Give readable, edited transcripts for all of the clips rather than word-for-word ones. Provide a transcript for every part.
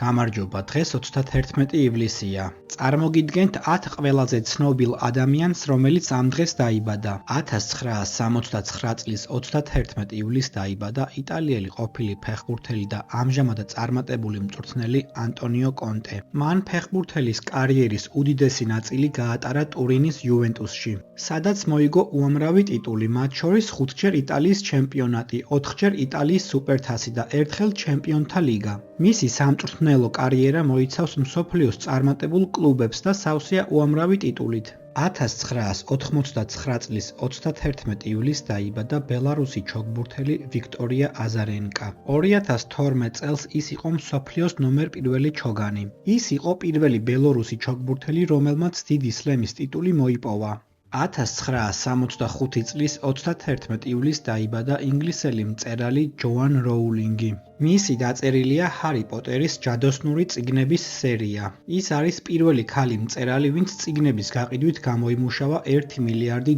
გამარჯობა, დღეს 31 ივლისია. წარმოგიდგენთ 10 ყველაზე ცნობილ ადამიანს, რომელიც ამ დღეს დაიბადა. 1969 წლის 31 ივლისს დაიბადა იტალიელი ყოფილი ფეხბურთელი და ამჟამად წარმატებული მწვრთნელი ანტონიო კონტე. მან ფეხბურთელის კარიერის უდიდესი ნაწილი გაატარა ტურინის იუვენტუსში, სადაც მოიგო უამრავი ტიტული, მათ შორის 5-ჯერ იტალიის ჩემპიონატი, 4-ჯერ იტალიის სუპერთასი და ერთხელ ჩემპიონთა ლიგა. მისი სამწვრთნელო კარიერა მოიცავს მსოფლიოს წარმატებულ კლუბებს და სავსეა უამრავი ტიტულით. 1989 წლის 31 ივლისს დაიბადა ბელარუსი ჩოგბურთელი ვიქტორია აზარენკა. 2012 წელს ის იყო მსოფლიოს ნომერ 1 ჩოგანი. ის იყო პირველი ბელარუსი ჩოგბურთელი, რომელმაც დიდი სლემის ტიტული მოიპოვა. 1965 წლის 31 ივლისს დაიბადა ინგლისელი მწერალი ჯოან როულინგი. მისი დაწერილია ჰარი პოტერის ჯადოსნური წიგნების სერია. ის არის პირველი ქალი მწერალი, ვინც წიგნების გაყიდვით გამოიმუშავა $1 მილიარდი.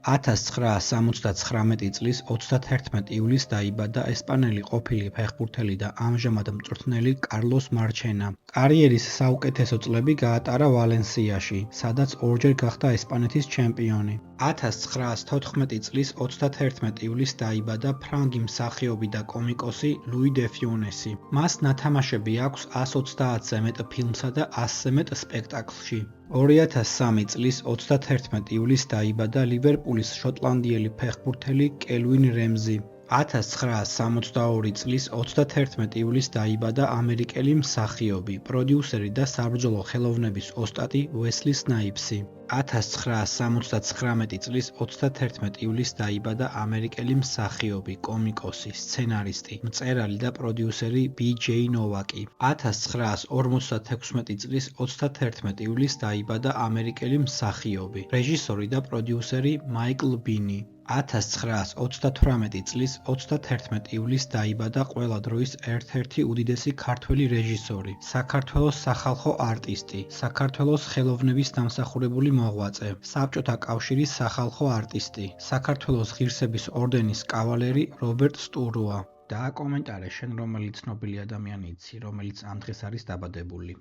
1979 წლის 31 ივლისს დაიბადა ესპანელი ყოფილი ფეხბურთელი და ამჟამად მწვრთნელი კარლოს მარჩენა. კარიერის საუკეთესო წლები გაატარა ვალენსიაში, სადაც ორჯერ გახდა ესპანეთის ჩემპიონი. 1914 წლის 31 ივლისს დაიბადა ფრანგი მსახიობი და კომიკოსი ლუი დე ფიუნესი. მას ნათამაშები აქვს 130-ზე მეტ ფილმსა და 100-ზე მეტ სპექტაკლში. 2003 წლის 31 ივლისს დაიბადა ლივერპულის შოტლანდიელი ფეხბურთელი კელვინ რემზი. 1962 წლის 31 ივლისს დაიბადა ამერიკელი მსახიობი, პროდიუსერი და საბრძოლო ხელოვნების ოსტატი უესლი სნაიპსი. 1979 წლის 31 ივლისს დაიბადა ამერიკელი მსახიობი, კომიკოსი, სცენარისტი, მწერალი და პროდიუსერი ბი.ჯეი ნოვაკი. 1956 წლის 31 ივლისს დაიბადა ამერიკელი მსახიობი, რეჟისორი და პროდიუსერი მაიკლ ბინი. 1938 წლის 31 ივლისს დაიბადა ყველა დროის ერთ-ერთი უდიდესი ქართველი რეჟისორი, საქართველოს სახალხო არტისტი, საქართველოს ხელოვნების დამსახურებული მოღვაწე, საბჭოთა კავშირის სახალხო არტისტი, საქართველოს ღირსების ორდენის კავალერი რობერტ სტურუა. და კომენტარე შენ რომელი ცნობილი ადამიანი იცი, რომელიც ამ დღეს არის დაბადებული.